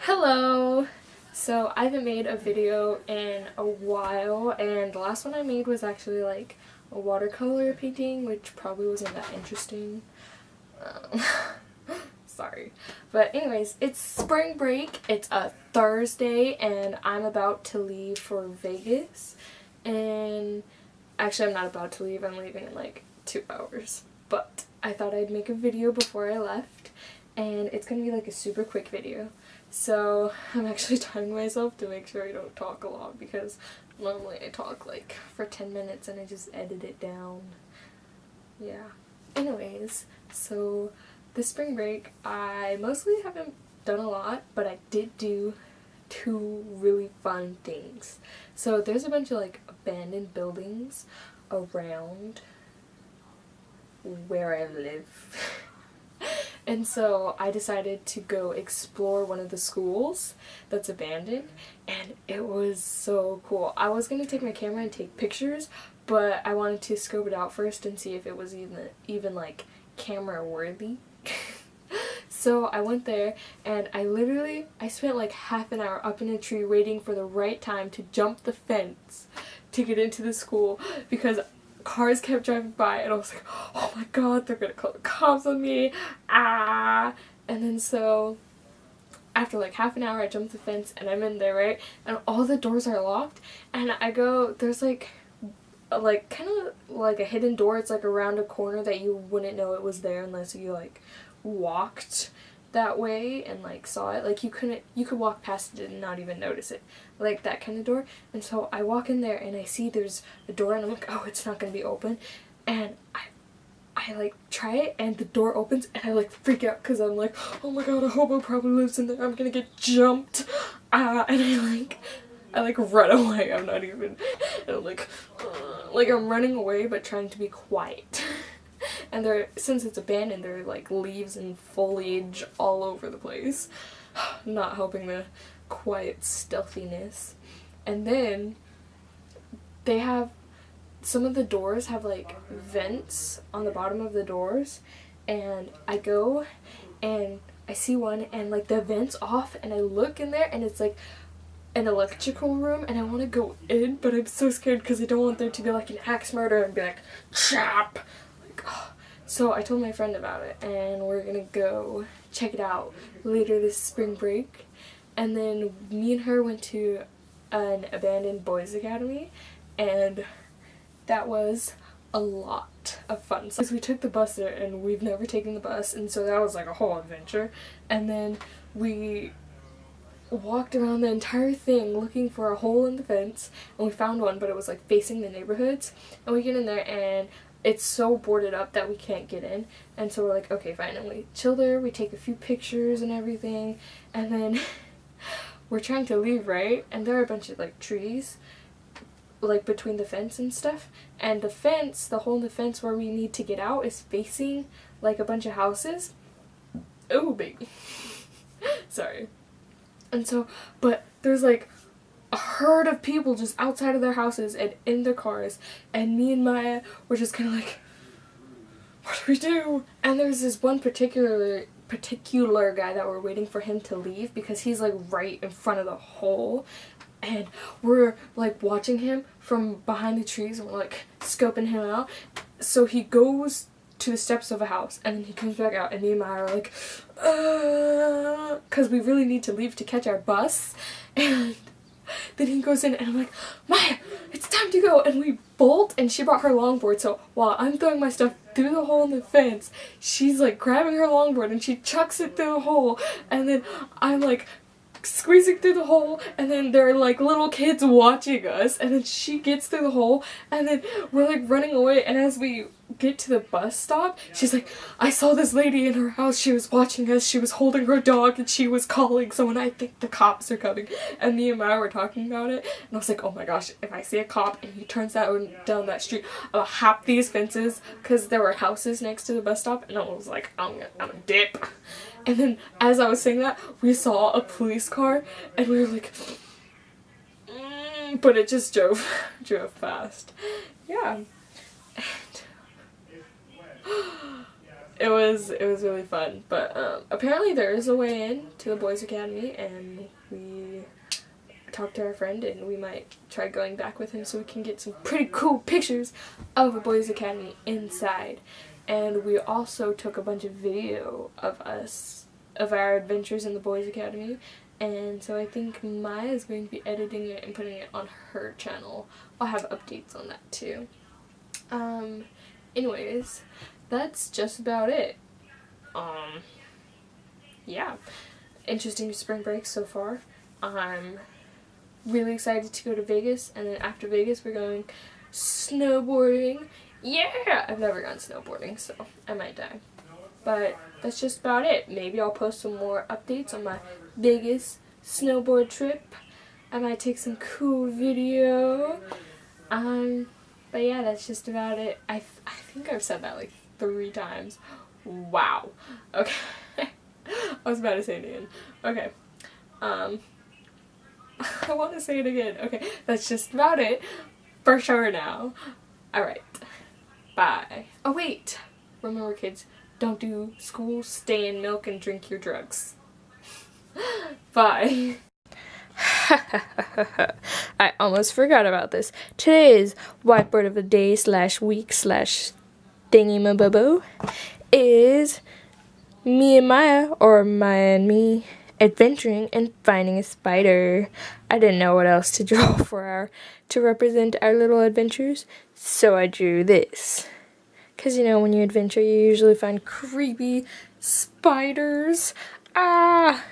Hello! So I haven't made a video in a while, and the last one I made was actually like a watercolor painting, which probably wasn't that interesting. Um, sorry. But anyways, it's spring break, it's a Thursday, and I'm about to leave for Vegas. And actually I'm not about to leave, I'm leaving in like 2 hours. But I thought I'd make a video before I left, and it's gonna be like a super quick video. So I'm actually timing myself to make sure I don't talk a lot, because normally I talk like for 10 minutes and I just edit it down. Yeah. Anyways, so this spring break I mostly haven't done a lot, but I did do 2 really fun things. So there's a bunch of like abandoned buildings around where I live. And so I decided to go explore one of the schools that's abandoned, and it was so cool. I was going to take my camera and take pictures, but I wanted to scope it out first and see if it was even like camera worthy. So I went there, and I spent like half an hour up in a tree waiting for the right time to jump the fence to get into the school, because cars kept driving by and I was like, oh my god, they're gonna call the cops on me, and then so after like half an hour I jumped the fence and I'm in there, right, and all the doors are locked, and I go, there's like kind of like a hidden door. It's like around a corner that you wouldn't know it was there unless you like walked that way and like saw it. Like you could walk past it and not even notice it, like that kind of door. And so I walk in there and I see there's a door, and I'm like, oh, it's not gonna be open, and I like try it and the door opens, and I like freak out because I'm like, oh my god, a hobo probably lives in there, I'm gonna get jumped, and I like run away. I'm not even, and I'm like I'm running away but trying to be quiet. And since it's abandoned, there are like leaves and foliage all over the place, not helping the quiet stealthiness. And then they have, some of the doors have like vents on the bottom of the doors, and I go and I see one and like the vent's off, and I look in there and it's like an electrical room, and I want to go in, but I'm so scared because I don't want there to be like an axe murder and be like, chop! So I told my friend about it, and we're gonna go check it out later this spring break. And then me and her went to an abandoned boys academy, and that was a lot of fun. So we took the bus there, and we've never taken the bus, and so that was like a whole adventure. And then we walked around the entire thing looking for a hole in the fence, and we found one, but it was like facing the neighborhoods. And we get in there and it's so boarded up that we can't get in, and so we're like, okay, fine, and we chill there, we take a few pictures and everything, and then we're trying to leave, right, and there are a bunch of like trees like between the fence and stuff, and the hole in the fence where we need to get out is facing like a bunch of houses. Oh baby. Sorry. And so, but there's like a herd of people just outside of their houses and in their cars, and me and Maya were just kind of like, what do we do? And there's this one particular guy that we're waiting for him to leave, because he's like right in front of the hole, and we're like watching him from behind the trees, and we're like scoping him out. So he goes to the steps of a house, and then he comes back out, and me and Maya are like, because we really need to leave to catch our bus. And then he goes in, and I'm like, Maya, it's time to go, and we bolt, and she brought her longboard, so while I'm throwing my stuff through the hole in the fence, she's like grabbing her longboard and she chucks it through the hole, and then I'm like squeezing through the hole, and then there are like little kids watching us, and then she gets through the hole, and then we're like running away, and as we get to the bus stop, she's like, I saw this lady in her house, she was watching us, she was holding her dog, and she was calling someone, I think the cops are coming. And me and Maya were talking about it, and I was like, oh my gosh, if I see a cop and he turns down that street, I'll hop these fences, because there were houses next to the bus stop, and I was like, I'm gonna dip. And then as I was saying that, we saw a police car, and we were like, but it just drove fast. Yeah. And it was really fun. But apparently there is a way in to the Boys Academy, and we talked to our friend, and we might try going back with him so we can get some pretty cool pictures of a Boys Academy inside. And we also took a bunch of video of our adventures in the Boys Academy, and so I think Maya is going to be editing it and putting it on her channel. I'll have updates on that too. Anyways, that's just about it. Yeah, interesting spring break so far. I'm really excited to go to Vegas, and then after Vegas we're going snowboarding. Yeah! I've never gone snowboarding, so I might die. But that's just about it. Maybe I'll post some more updates on my Vegas snowboard trip. I might take some cool video. But yeah, that's just about it. I think I've said that like 3 times. Wow. Okay. I was about to say it again. Okay. I want to say it again. Okay, that's just about it for sure now. Alright. Bye. Oh wait. Remember, kids, don't do school, stay in milk, and drink your drugs. Bye. I almost forgot about this. Today's whiteboard of the day / week / thingy-ma-bobo is me and Maya, or Maya and me, adventuring and finding a spider. I didn't know what else to draw to represent our little adventures, so I drew this. Because, you know, when you adventure, you usually find creepy spiders. Ah!